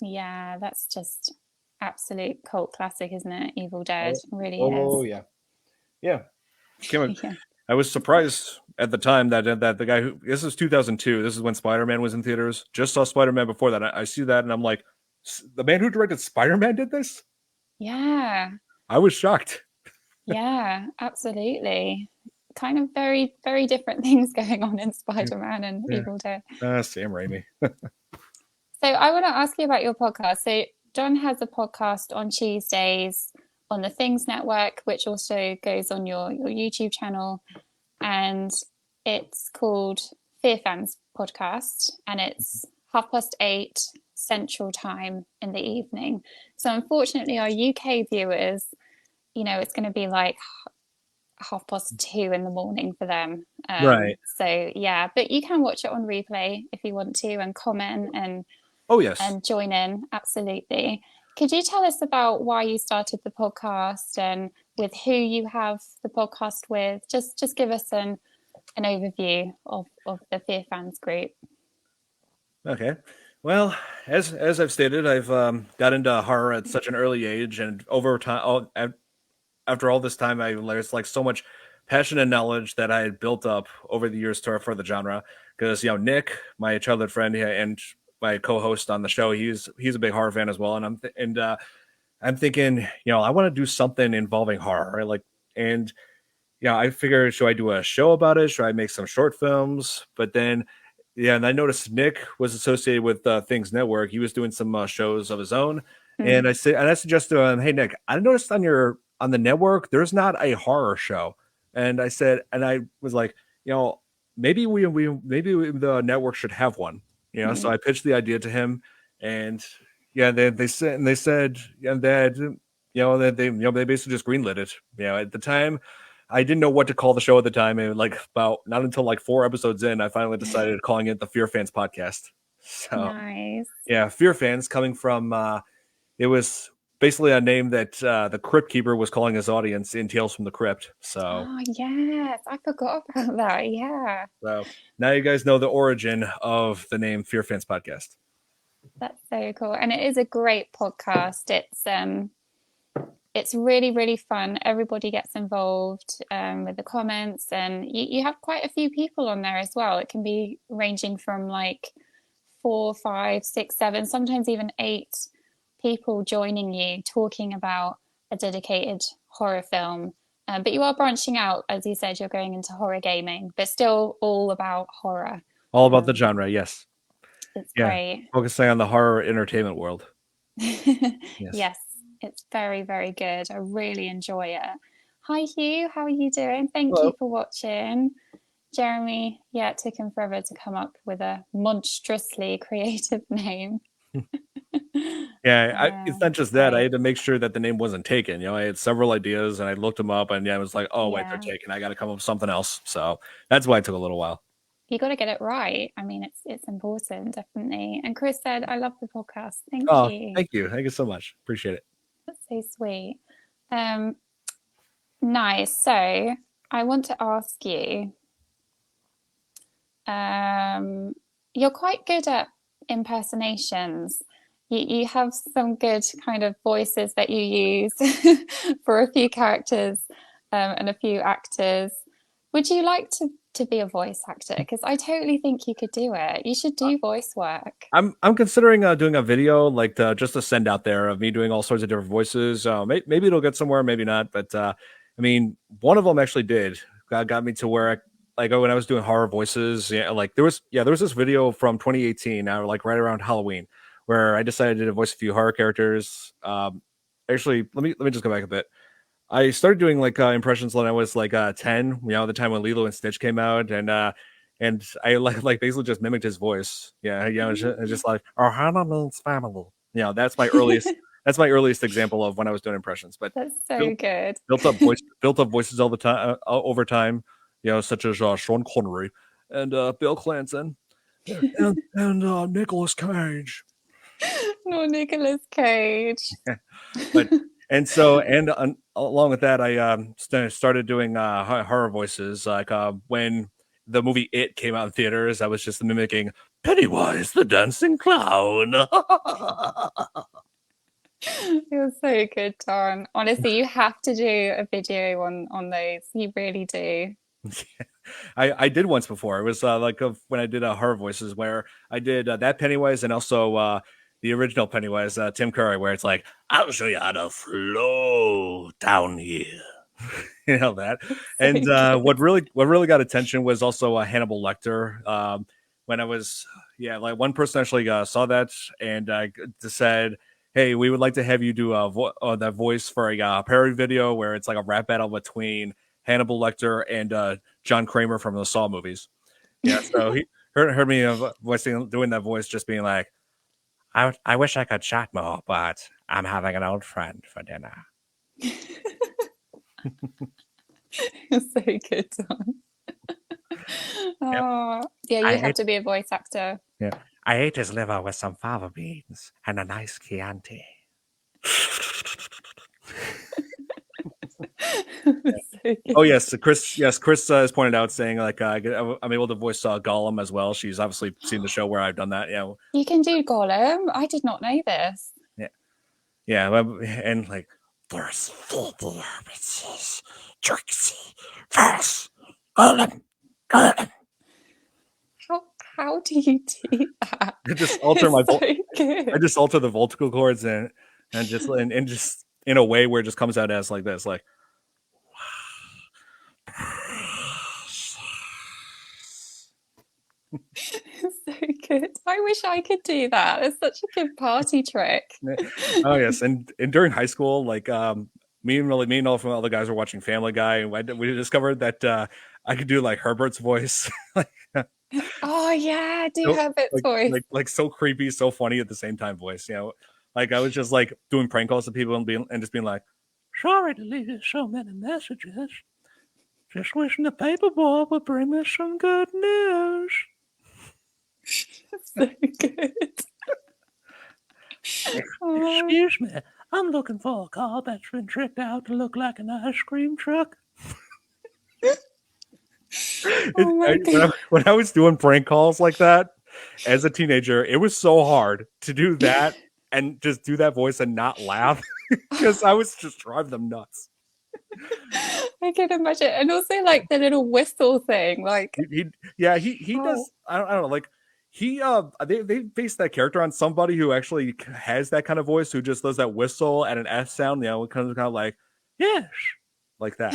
Yeah, that's just absolute cult classic, isn't it? Evil Dead really is. Oh yeah. I was surprised at the time that the guy this is 2002. This is when Spider-Man was in theaters. Just saw Spider-Man before that. I see that and I'm like, the man who directed Spider-Man did this? Yeah. I was shocked. Yeah, absolutely. Kind of very, very different things going on in Spider-Man and Evil Dead. Sam Raimi. So I want to ask you about your podcast. So John has a podcast on Tuesdays on the Things Network, which also goes on your YouTube channel. And it's called Fear Fans Podcast. And it's 8:30 Central Time in the evening. So unfortunately, our UK viewers, it's going to be like 2:30 in the morning for them. Right. So yeah, but you can watch it on replay if you want to and comment and and join in. Absolutely. Could you tell us about why you started the podcast and with who you have the podcast with? Just give us an overview of the Fear Fans group. Okay. Well, as I've stated, I've got into horror at such an early age, and over time, after all this time, there's like so much passion and knowledge that I had built up over the years for the genre. Because Nick, my childhood friend, and my co-host on the show, he's a big horror fan as well, and I'm thinking, I want to do something involving horror, right? I figured, should I do a show about it? Should I make some short films? But then, and I noticed Nick was associated with Things Network. He was doing some shows of his own, and I suggested to him, hey Nick, I noticed on the network there's not a horror show, and I was like, maybe the network should have one. So I pitched the idea to him, and they said that they basically just greenlit it. At the time, I didn't know what to call the show at the time, and not until 4 episodes in, I finally decided calling it the Fear Fans Podcast. So nice. Yeah, Fear Fans coming from it was basically a name that the Crypt Keeper was calling his audience in Tales from the Crypt. So yes, I forgot about that. Yeah. So now you guys know the origin of the name Fear Fans Podcast. That's so cool, and it is a great podcast. It's really, really fun. Everybody gets involved with the comments, and you have quite a few people on there as well. It can be ranging from 4, 5, 6, 7, sometimes even 8 people joining you talking about a dedicated horror film. But you are branching out, as you said, you're going into horror gaming, but still all about horror. All about the genre, yes. It's great. Focusing on the horror entertainment world. Yes, it's very, very good. I really enjoy it. Hi, Hugh. How are you doing? Thank you for watching. Jeremy, it took him forever to come up with a monstrously creative name. It's not just that. I had to make sure that the name wasn't taken. I had several ideas, and I looked them up, and I was like, oh, wait, they're taken. I got to come up with something else. So that's why it took a little while. you got to get it right. I mean, it's important, definitely. And Chris said, "I love the podcast. Thank Oh, you. thank you so much. Appreciate it. That's so sweet." Um, nice. So I want to ask you. You're quite good at impersonations. You have some good kind of voices that you use for a few characters and a few actors. Would you like to be a voice actor? Because I totally think you could do it. You should do voice work. I'm considering doing a video like just to send out there of me doing all sorts of different voices. Maybe it'll get somewhere, maybe not. But I mean, one of them actually did got me to where like when I was doing horror voices, yeah, like there was this video from 2018, like right around Halloween, where I decided to voice a few horror characters. Actually, let me just go back a bit. I started doing like impressions when I was like 10, the time when Lilo and Stitch came out, and I like basically just mimicked his voice. Yeah, it's just like, oh, Hannah means family. That's my earliest that's my earliest example of when I was doing impressions. But That's so built, good. built up voices all the time over time, such as Sean Connery and Bill Clanton and Nicolas Cage. No, Nicolas Cage. But and so along with that, I started doing horror voices. Like when the movie It came out in theaters, I was just mimicking Pennywise the dancing clown. You're so good, Don. Honestly, you have to do a video on those. You really do. I did once before. It was when I did horror voices, where I did that Pennywise and also the original Pennywise, Tim Curry, where it's like, I'll show you how to flow down here. That. And what really got attention was also Hannibal Lecter. When I was, like one person actually saw that and said, hey, we would like to have you do that voice for a parody video where it's like a rap battle between Hannibal Lecter and John Kramer from the Saw movies. Yeah, so he heard me doing that voice, just being like, I wish I could chat more, but I'm having an old friend for dinner. You're so good, Don. Oh, yeah, you have to be a voice actor. Yeah, I ate his liver with some fava beans and a nice Chianti. So oh yes, Chris. Yes, Chris has pointed out saying like I'm able to voice Gollum as well. She's obviously seen the show where I've done that. Yeah, you can do Gollum. I did not know this. Yeah, and like there's Trixie, first, Gollum. How do you do that? I just alter my I just alter the vocal cords and just in a way where it just comes out as like this, like. So good. I wish I could do that. It's such a good party trick. Oh yes, and during high school, like me and all from all the guys were watching Family Guy, and we discovered that I could do like Herbert's voice. Oh yeah, do Herbert's voice. Like so creepy, so funny at the same time voice. Like I was just like doing prank calls to people and just being like, sorry to leave you so many messages. Just wishing the paperboy would bring me some good news. So good. Excuse me, I'm looking for a car that's been tricked out to look like an ice cream truck. When I was doing prank calls like that as a teenager, it was so hard to do that and just do that voice and not laugh because I was just driving them nuts. I can imagine, and also like the little whistle thing, like he does. I don't know, like they based that character on somebody who actually has that kind of voice, who just does that whistle and an F sound, kind of like yes, like that.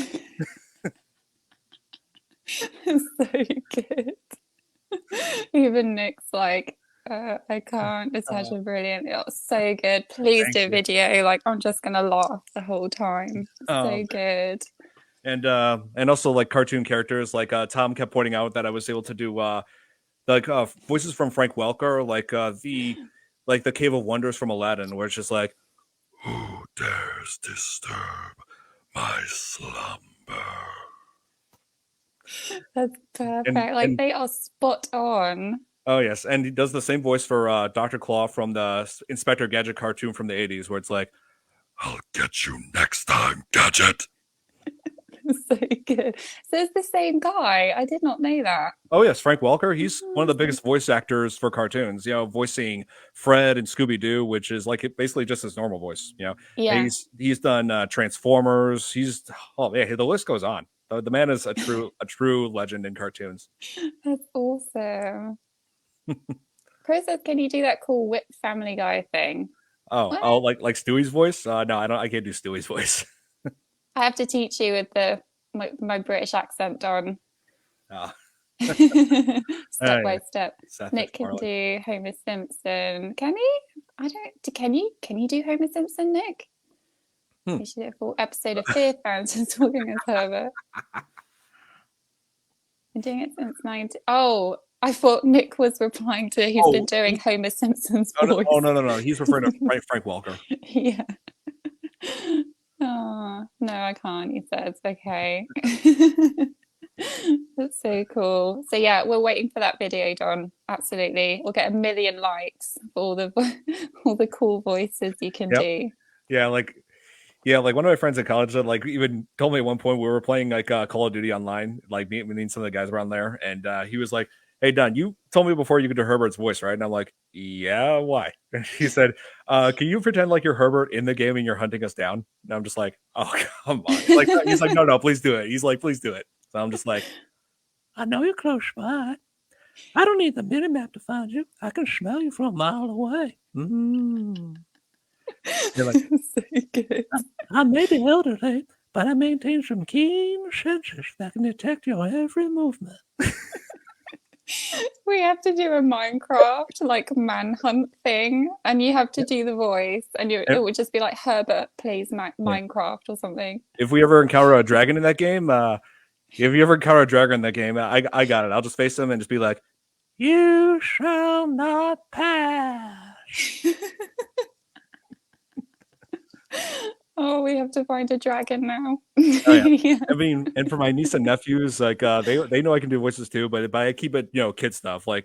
So good. Even Nick's like, I can't. It's such a brilliant. It was so good. Please do a video. Like I'm just gonna laugh the whole time. So good. And also like cartoon characters, like Tom kept pointing out that I was able to do like voices from Frank Welker, like the Cave of Wonders from Aladdin, where it's just like, who dares disturb my slumber? That's perfect. And Like they are spot on. oh yes, and he does the same voice for Dr. Claw from the Inspector Gadget cartoon from the 80s, where it's like, "I'll get you next time, Gadget." So good. So it's the same guy. I did not know that. Oh yes, Frank Welker. He's one of the Awesome. biggest voice actors for cartoons. Voicing Fred and Scooby Doo, which is like basically just his normal voice. And Yeah, he's done Transformers. Oh yeah, the list goes on. The man is a true legend in cartoons. that's awesome. Chris says, can you do that cool whip Family Guy thing? Oh, What? like Stewie's voice? No, I don't. I can't do Stewie's voice. I have to teach you with my British accent on. uh, Step by step. Seth Nick can MacFarlane. do Homer Simpson. Can he? I don't. Can you do Homer Simpson, Nick? Hmm. We should do a full episode of Fear Fans just talking as Herbert. Been doing it since 90. Oh, I thought Nick was replying to he's been doing Homer Simpson's voice. No. He's referring to Frank Welker. Yeah. Oh, no, I can't. He says, okay. That's so cool. So yeah, we're waiting for that video, Don. Absolutely. We'll get 1 million likes for all the cool voices you can Yep. do. Yeah, like one of my friends in college that like even told me at one point we were playing like Call of Duty online, like me and some of the guys around there, and he was like, "Hey Don, you told me before you could do Herbert's voice, right?" And I'm like, "Yeah, why?" And he said, "Can you pretend like you're Herbert in the game and you're hunting us down?" And I'm just like, "Oh, come on!" He's like, "No, please do it." He's like, "Please do it." So I'm just like, "I know you're close by. I don't need the mini map to find you. I can smell you from a mile away." You're like, So good. I may be elderly, but I maintain some keen senses that can detect your every movement. We have to do a Minecraft like manhunt thing, and you have to do the voice, and it would just be like Herbert plays Minecraft or something. If we ever encounter a dragon in that game, if you ever encounter a dragon in that game, I got it. I'll just face them and just be like, "You shall not pass." Oh, we have to find a dragon now. Oh, yeah. Yeah. I mean, and for my niece and nephews, like they know I can do voices too, but I keep it kid stuff. They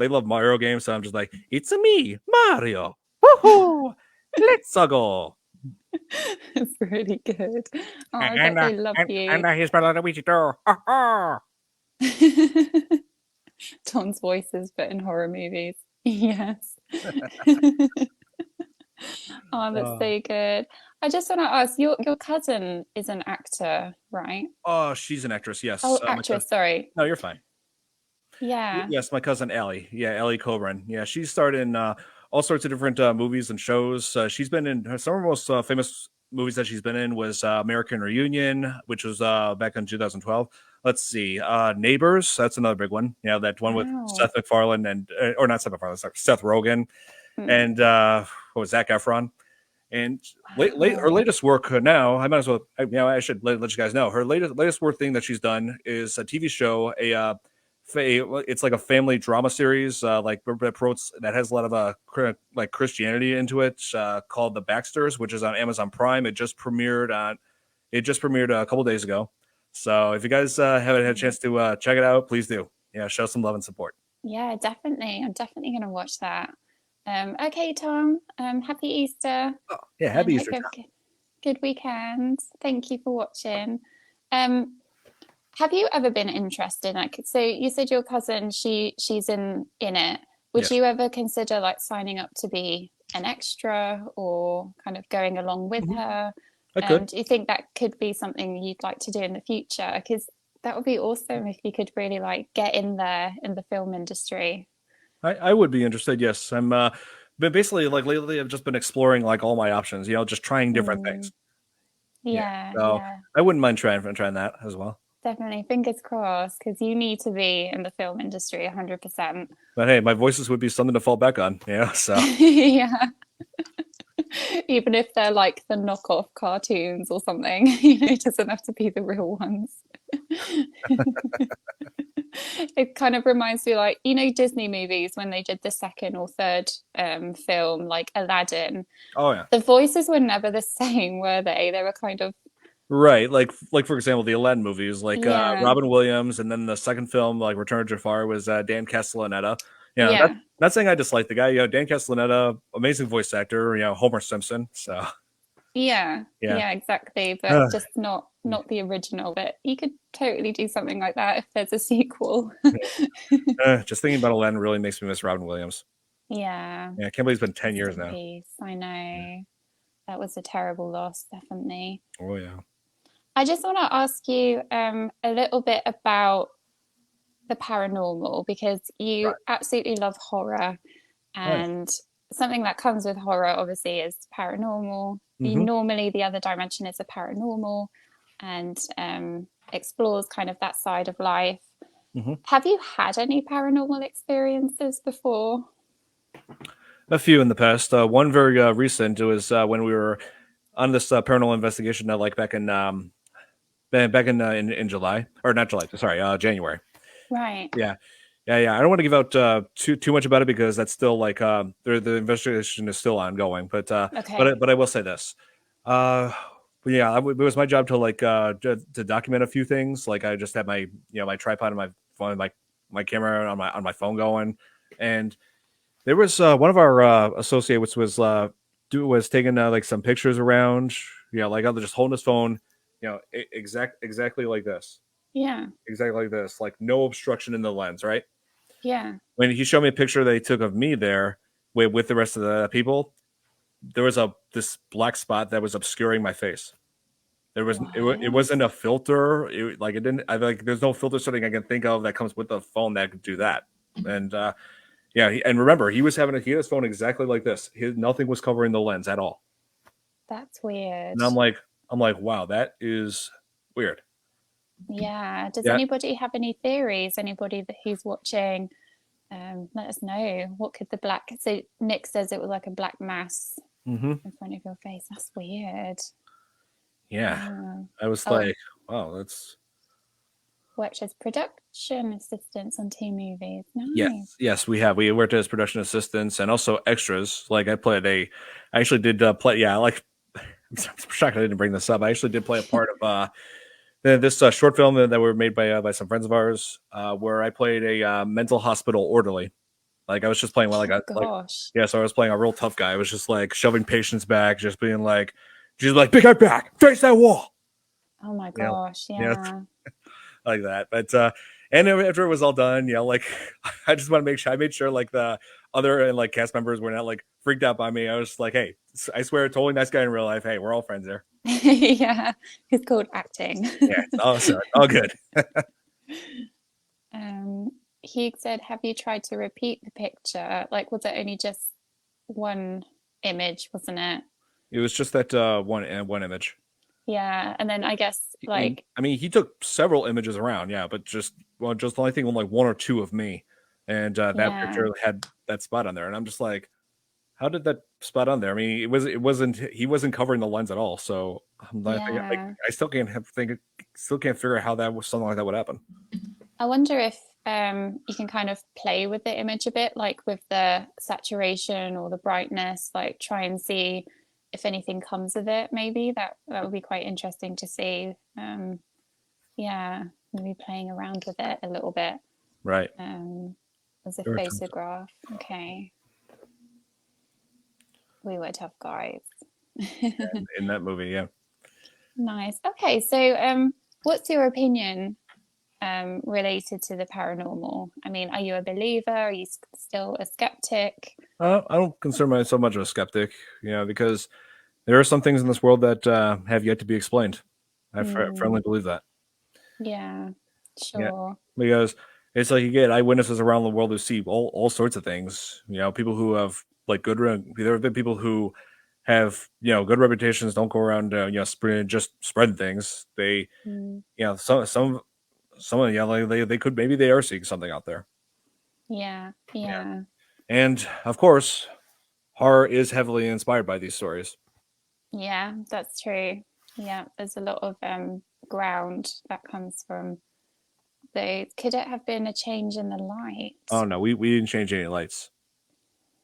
love Mario games, so I'm just like, "It's a me, Mario. Woohoo! Let's go." It's really good. Oh, I bet they love you. And here's my Luigi too. Tom's voices, but in horror movies. Yes. Oh, that's so good. I just want to ask, your cousin is an actor, right? Oh, she's an actress. Yes. Oh, actress, sorry. No, you're fine. Yeah. Yes, my cousin Ellie. Yeah, Ellie Coburn. Yeah, she starred in all sorts of different movies and shows. She's been in some of her most famous movies that she's been in was American Reunion, which was back in 2012. Let's see, Neighbors. That's another big one. Yeah, that one with Seth MacFarlane and or not Seth MacFarlane, sorry, Seth Rogen, and what was Zac Efron. And her latest work now, I might as well, I should let you guys know. Her latest work thing that she's done is a TV show, it's like a family drama series, that has a lot of like Christianity into it, called The Baxters, which is on Amazon Prime. It just premiered a couple days ago. So if you guys haven't had a chance to check it out, please do. Yeah, show some love and support. Yeah, definitely. I'm definitely going to watch that. Okay, Tom. Happy Easter. Oh, yeah, happy Easter. Good weekend. Thank you for watching. Have you ever been interested? Like, so you said your cousin, she's in it. Would you ever consider like signing up to be an extra or kind of going along with her? I could. Do you think that could be something you'd like to do in the future? Because that would be awesome if you could really like get in there in the film industry. I would be interested. Yes, I'm. But basically, like lately, I've just been exploring like all my options. Just trying different things. Yeah. So yeah. I wouldn't mind trying that as well. Definitely, fingers crossed, because you need to be in the film industry 100%. But hey, my voices would be something to fall back on. Yeah. So yeah. Even if they're like the knockoff cartoons or something, it doesn't have to be the real ones. It kind of reminds me, like, Disney movies when they did the second or third film, like Aladdin. Oh yeah. The voices were never the same, were they? They were kind of Right, like for example, the Aladdin movies, like Yeah, Robin Williams, and then the second film, like Return of Jafar, was Dan Castellaneta. That's yeah, not saying I dislike the guy. Dan Castellaneta, amazing voice actor. Homer Simpson. So yeah, yeah, yeah, exactly. But uh, just not the original. But you could totally do something like that if there's a sequel. just thinking about Aladdin really makes me miss Robin Williams. Yeah, Yeah, I can't believe it's been 10 rest years in now. peace. I Yeah. know that was a terrible loss, definitely. Oh yeah. I just want to ask you a little bit about the paranormal because you Right. absolutely love horror, Nice. and something that comes with horror obviously is paranormal. Mm-hmm. Normally, the other dimension is a paranormal and explores kind of that side of life. Mm-hmm. Have you had any paranormal experiences before? A few in the past. One very recent. It was when we were on this paranormal investigation, like back in July, or not July. Sorry, January. Right. Yeah, yeah. I don't want to give out too much about it because that's still like the investigation is still ongoing. Okay. But I will say this. But yeah, it was my job to like to document a few things. Like I just had my my tripod and my phone, my camera on my phone going, and there was one of our associates was taking like some pictures around. Like just holding his phone. Exactly like this. Yeah. Exactly like this. Like no obstruction in the lens, right? Yeah. When he showed me a picture that he took of me there with the rest of the people, there was this black spot that was obscuring my face. It What? wasn't a filter. Like it didn't. I like there's no filter setting I can think of that comes with the phone that could do that. And yeah, and remember he had his phone exactly like this. Nothing was covering the lens at all. That's weird. And I'm like, wow, that is weird. Yeah. Does Yeah. anybody have any theories? Anybody that who's watching, let us know. What could the black? So Nick says it was like a black mass Mm-hmm. in front of your face. That's weird. Yeah. Yeah. I was Oh, like, wow, that's worked as production assistants on two movies. Nice. yes, we have. We worked as production assistants and also extras. Like I actually did play. Yeah, like I'm shocked I didn't bring this up. I actually did play a part of this short film that were made by some friends of ours, where I played a mental hospital orderly. Like I was just playing well, Oh like gosh. yeah. So I was playing a real tough guy. I was just like shoving patients back, just being like, she's like, big guy back, face that wall. Oh my Yeah, gosh. yeah, Yeah. like that. But and after it was all done, like I just want to make sure I made sure like the other and like cast members were not like freaked out by me. I was like, hey, I swear, totally nice guy in real life. Hey, we're all friends here. Yeah. It's called acting. Yeah, it's all sorry, all good. um, Hugh said, "Have you tried to repeat the picture? Like, was it only just one image, wasn't it?" It was just that one image. Yeah, and then I guess like I mean, he took several images around, yeah, but just the only thing on like one or two of me, and that yeah, picture had that spot on there, and I'm just like, how did that spot on there? I mean, it wasn't he wasn't covering the lens at all, so I'm not, like yeah. I still can't figure out how that was something like that would happen. I wonder if you can kind of play with the image a bit, like with the saturation or the brightness, like try and see if anything comes of it. Maybe that would be quite interesting to see. Yeah, maybe playing around with it a little bit Right. as a There were tons photograph. Okay, we were tough guys. in that movie, yeah. Nice. Okay, so what's your opinion related to the paranormal? I mean, are you a believer? Are you still a skeptic? I don't consider myself so much of a skeptic, because there are some things in this world that have yet to be explained. I Mm, firmly believe that. yeah, Yeah, sure. because it's like you get eyewitnesses around the world who see all sorts of things. People who have like there have been people who have good reputations, don't go around spreading things. They Mm, some of like they could, maybe they are seeing something out there. yeah, Yeah, yeah, and of course, horror is heavily inspired by these stories. yeah, that's true. Yeah, there's a lot of ground that comes from those. Could it have been a change in the light? Oh no, we didn't change any lights.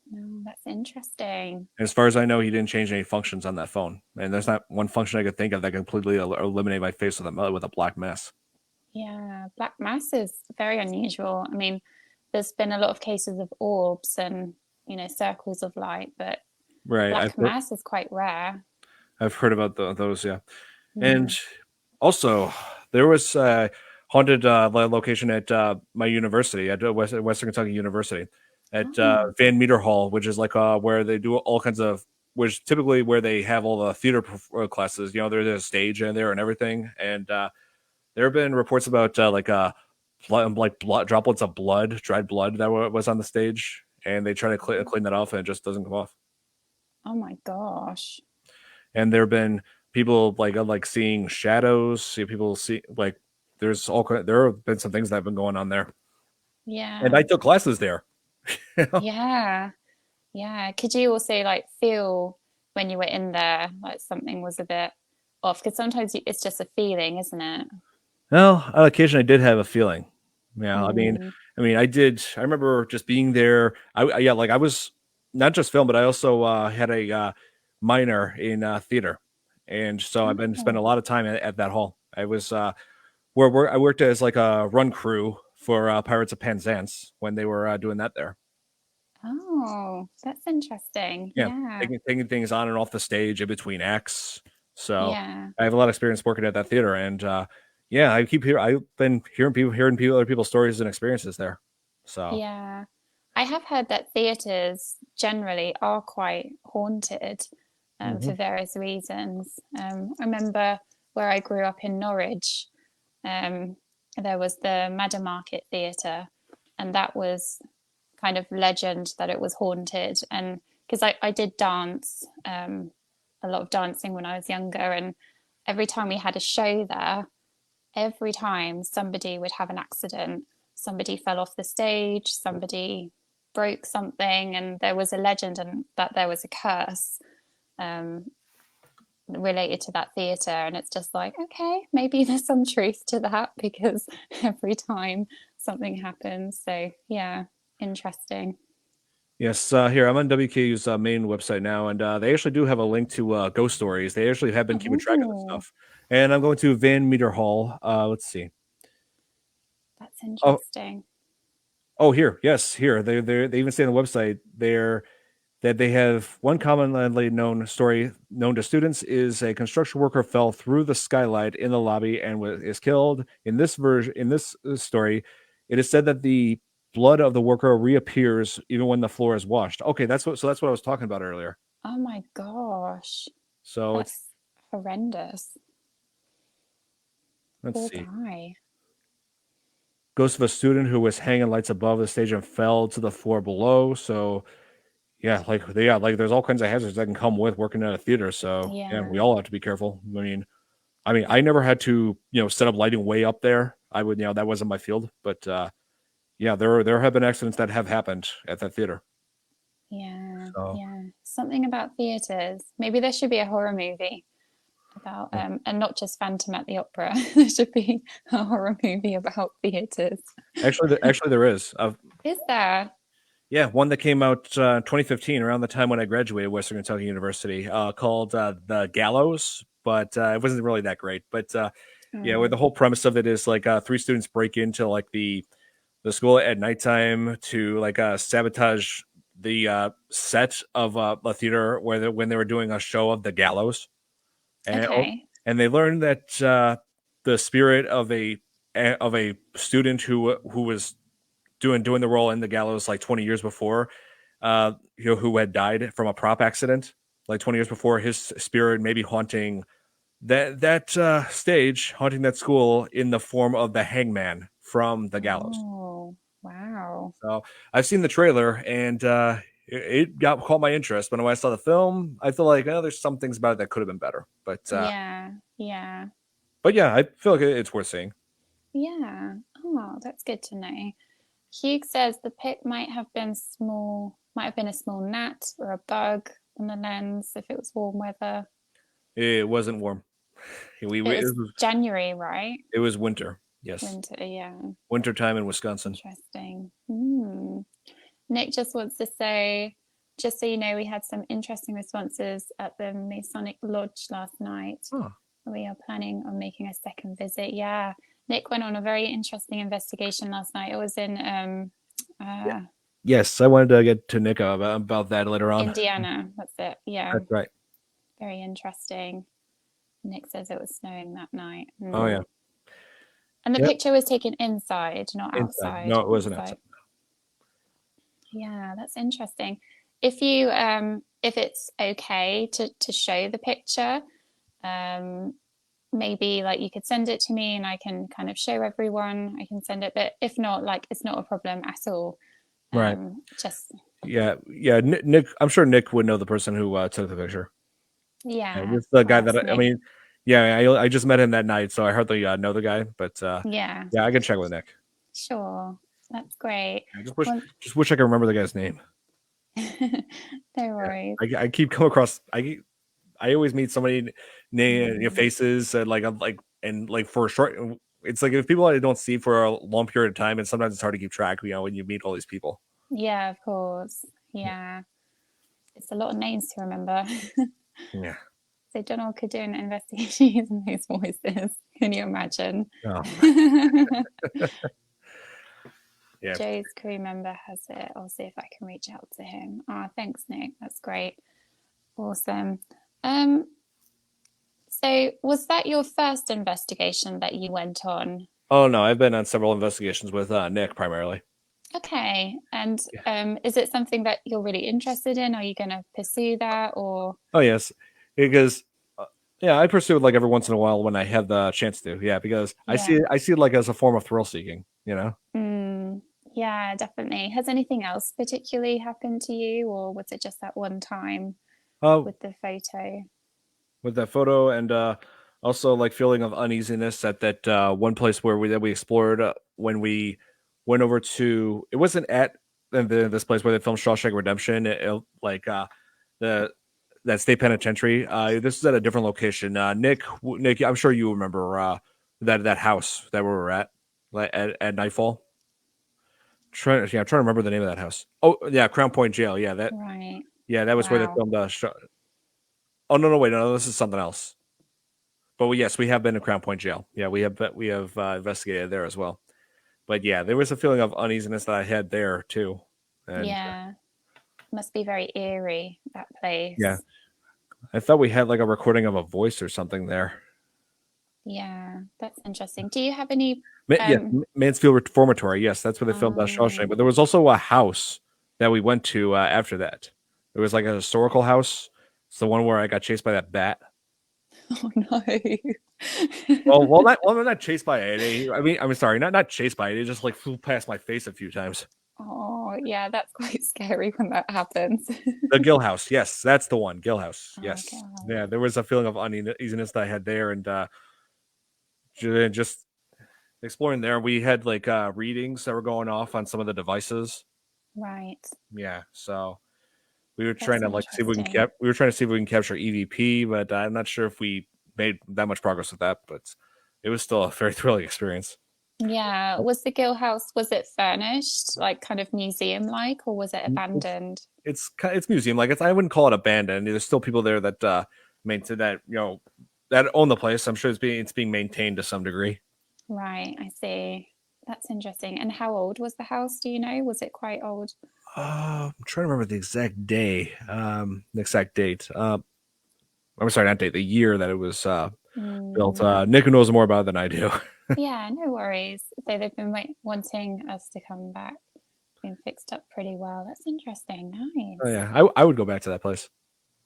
No, that's interesting. As far as I know, he didn't change any functions on that phone, and there's not one function I could think of that completely eliminate my face with a black mess. Yeah, black mass is very unusual. I mean, there's been a lot of cases of orbs and, circles of light, but Right. black mass is quite rare. I've heard about those, yeah. And Mm. also, there was a haunted location at my university, at Western Kentucky University, at Oh, Van Meter Hall, which is like where they do all kinds of, which typically where they have all the theater classes. There's a stage in there and everything. And there have been reports about blood, droplets of blood, dried blood that was on the stage, and they try to clean that off, and it just doesn't come off. oh my gosh. And there have been people like seeing shadows. See people see like there have been some things that have been going on there, and I Yeah. took classes there. Yeah. Yeah. Could you also like feel when you were in there like something was a bit off? Because sometimes it's just a feeling, isn't it? Well, on occasion I did have a feeling. Yeah, Mm. I did. I remember just being there. Yeah, like I was not just film, but I also had a minor in theater, and so I've been spent a Oh. lot of time at that hall. I was where I worked as like a run crew for Pirates of Penzance when they were doing that there. Oh, that's interesting. Yeah, Yeah. taking things on and off the stage in between acts. So Yeah. I have a lot of experience working at that theater, and yeah, I've been hearing other people's stories and experiences there. So Yeah. I have heard that theatres generally are quite haunted for mhm. various reasons. I remember where I grew up in Norwich, um, there was the Madder Market Theatre, and that was kind of legend that it was haunted. And because I did dance, a lot of dancing when I was younger, and every time we had a show there, every time somebody would have an accident, somebody fell off the stage, somebody broke something, and there was a legend and that there was a curse um, related to that theatre. And it's just like, okay, maybe there's some truth to that because every time something happens. So, yeah, interesting. Yes, here I'm on WKU's main website now, and they actually do have a link to ghost stories. They actually have been keeping track of this Oh, stuff. And I'm going to Van Meter Hall. Let's see. that's Oh, interesting. oh, here, yes, here. They even say on the website there that they have one commonly known story known to students is a construction worker fell through the skylight in the lobby and is killed. In this story, it is said that the blood of the worker reappears even when the floor is washed. Okay, that's what I was talking about earlier. Oh my gosh, So it's that's horrendous. let's Poor see. guy. Ghost of a student who was hanging lights above the stage and fell to the floor below. So yeah, like there's all kinds of hazards that can come with working at a theater. So yeah, we Yeah. all have to be careful. I never had to, set up lighting way up there. I would, that wasn't my field, but yeah, there have been accidents that have happened at that theater. Yeah, So yeah. Something about theatres. Maybe there should be a horror movie about, yeah. and not just Phantom at the Opera. There should be a horror movie about theatres. Actually, there is. Is there? Yeah, one that came out 2015, around the time when I graduated Western Kentucky University, called The Gallows, but it wasn't really that great. But yeah, where the Oh, whole premise of it is like three students break into like the school at nighttime to like sabotage the set of a theater when they were doing a show of The Gallows, and okay. and they learned that the spirit of a student who was doing the role in The Gallows like 20 years before, who had died from a prop accident like 20 years before, his spirit maybe haunting that stage, haunting that school in the form of the hangman from The Gallows. Oh, wow. So I've seen the trailer, and it got caught my interest. But when I saw the film, I feel like, oh, there's some things about it that could have been better. Yeah, yeah, But yeah, I feel like it's worth seeing. yeah. Oh, that's good to know. Hugh says the pit might have been a small gnat or a bug on the lens if it was warm weather. It wasn't warm. It was January, right? It was winter. Yes, Winter, yeah. winter time in Wisconsin. Interesting. Hmm. Nick just wants to say just so you know, we had some interesting responses at the Masonic Lodge last night. Oh. We are planning on making a second visit. Yeah, Nick went on a very interesting investigation last night. It was in Yes, I wanted to get to Nick about that later on. Indiana. That's it. Yeah, That's right. very interesting. Nick says it was snowing that night. Oh yeah. And the picture was taken inside, not outside. No, it wasn't outside. Yeah, that's interesting. If you if it's okay to show the picture, maybe like you could send it to me and I can kind of show everyone. I can send it, but if not, like it's not a problem at all. Right. Just Nick. I'm sure Nick would know the person who took the picture. Yeah, this is the guy that Nick. I mean. Yeah, I just met him that night, so I hardly know the guy. But yeah, I can check with Nick. Sure, that's great. I just wish I could remember the guy's name. No worries. I keep coming across. I always meet somebody name faces and for a short. It's like if people I don't see for a long period of time, and sometimes it's hard to keep track. When you meet all these people. Yeah, of course. Yeah, it's a lot of names to remember. Yeah. So Donald could do an investigation using those voices. Can you imagine? Oh. Yeah. Joe's crew member has it. I'll see if I can reach out to him. Thanks, Nick. That's great. Awesome. So was that your first investigation that you went on? Oh no, I've been on several investigations with Nick primarily. Okay. And is it something that you're really interested in? Are you going to pursue that or? Oh yes, because I pursue it like every once in a while when I have the chance to. Yeah, because I see it like as a form of thrill seeking. Yeah, definitely. Has anything else particularly happened to you, or was it just that one time with the photo? With that photo, and also like feeling of uneasiness at that one place where we explored when we went over to. It wasn't at this place where they filmed Shawshank Redemption. That state penitentiary. This is at a different location. Nick, I'm sure you remember that house that we were at nightfall. I'm trying to remember the name of that house. Oh yeah, Crown Point Jail. Yeah, that. Right. Yeah, that was where they filmed Oh no, wait, no, this is something else. But yes, we have been to Crown Point Jail. Yeah, we have investigated there as well. But yeah, there was a feeling of uneasiness that I had there too. And, must be very eerie, that place. Yeah, I thought we had like a recording of a voice or something there. Yeah, that's interesting. Do you have any? Mansfield Reformatory. Yes, that's where they filmed Shawshank. But there was also a house that we went to after that. It was like a historical house. It's the one where I got chased by that bat. Oh no! I'm not chased by it. I'm sorry, not chased by it. It just like flew past my face a few times. Oh yeah, that's quite scary when that happens. The Gill House, yes, that's the one. Gill House, yes, Gill House. Yeah. There was a feeling of uneasiness that I had there, and just exploring there. We had like readings that were going off on some of the devices. Right. Yeah, so. We were trying to see if we can capture EVP, but I'm not sure if we made that much progress with that. But it was still a very thrilling experience. Yeah, was the Gill House, was it furnished, like kind of museum-like, or was it abandoned? It's museum-like. I wouldn't call it abandoned. There's still people there that maintain that that own the place. I'm sure it's being maintained to some degree. Right, I see. That's interesting. And how old was the house? Do you know? Was it quite old? I'm trying to remember the exact day, the exact date. I'm sorry, not date, the year that it was built. Nick knows more about it than I do. Yeah, no worries. So they've been wanting us to come back. Been fixed up pretty well. That's interesting. Nice. Oh yeah, I would go back to that place.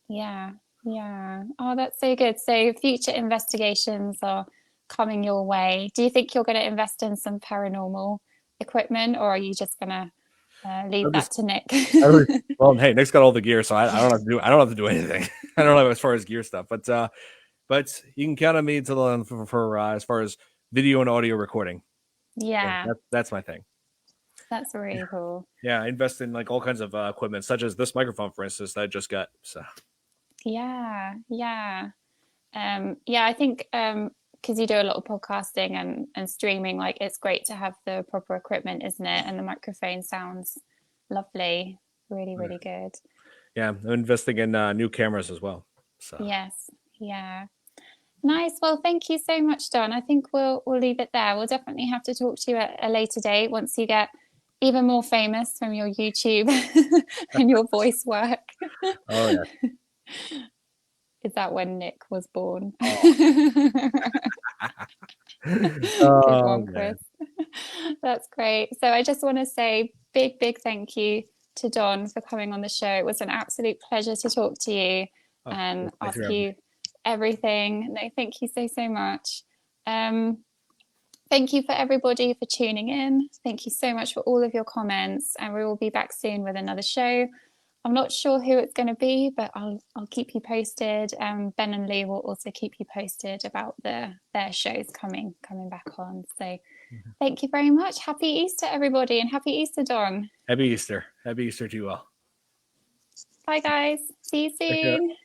Yeah. Oh, that's so good. So future investigations are coming your way. Do you think you're going to invest in some paranormal equipment, or are you just going to leave that to Nick? Well, hey, Nick's got all the gear, so I don't have to do anything. I don't know as far as gear stuff, but you can count on me for as far as video and audio recording. Yeah, that's my thing. That's really cool. Yeah, I invest in like all kinds of equipment, such as this microphone, for instance, that I just got. So. Yeah. I think because you do a lot of podcasting and streaming, like it's great to have the proper equipment, isn't it? And the microphone sounds lovely, really good. Yeah, I'm investing in new cameras as well. So Yes. Yeah. Nice. Well, thank you so much, Don. I think we'll leave it there. We'll definitely have to talk to you at a later date once you get even more famous from your YouTube and your voice work. oh yeah. Is that when Nick was born? Oh, Good oh one, man. Chris. That's great. So I just want to say big, big thank you to Don for coming on the show. It was an absolute pleasure to talk to you Oh, and thanks for ask having me. you everything. No, thank you so, so much. Um, Thank you for everybody for tuning in. Thank you so much for all of your comments, and we will be back soon with another show. I'm not sure who it's going to be, but I'll keep you posted. Ben and Lee will also keep you posted about their shows coming back on. So thank you very much. Happy Easter, everybody, and happy Easter, Don. Happy Easter. Happy Easter to you all. Bye, guys. See you Take care. soon.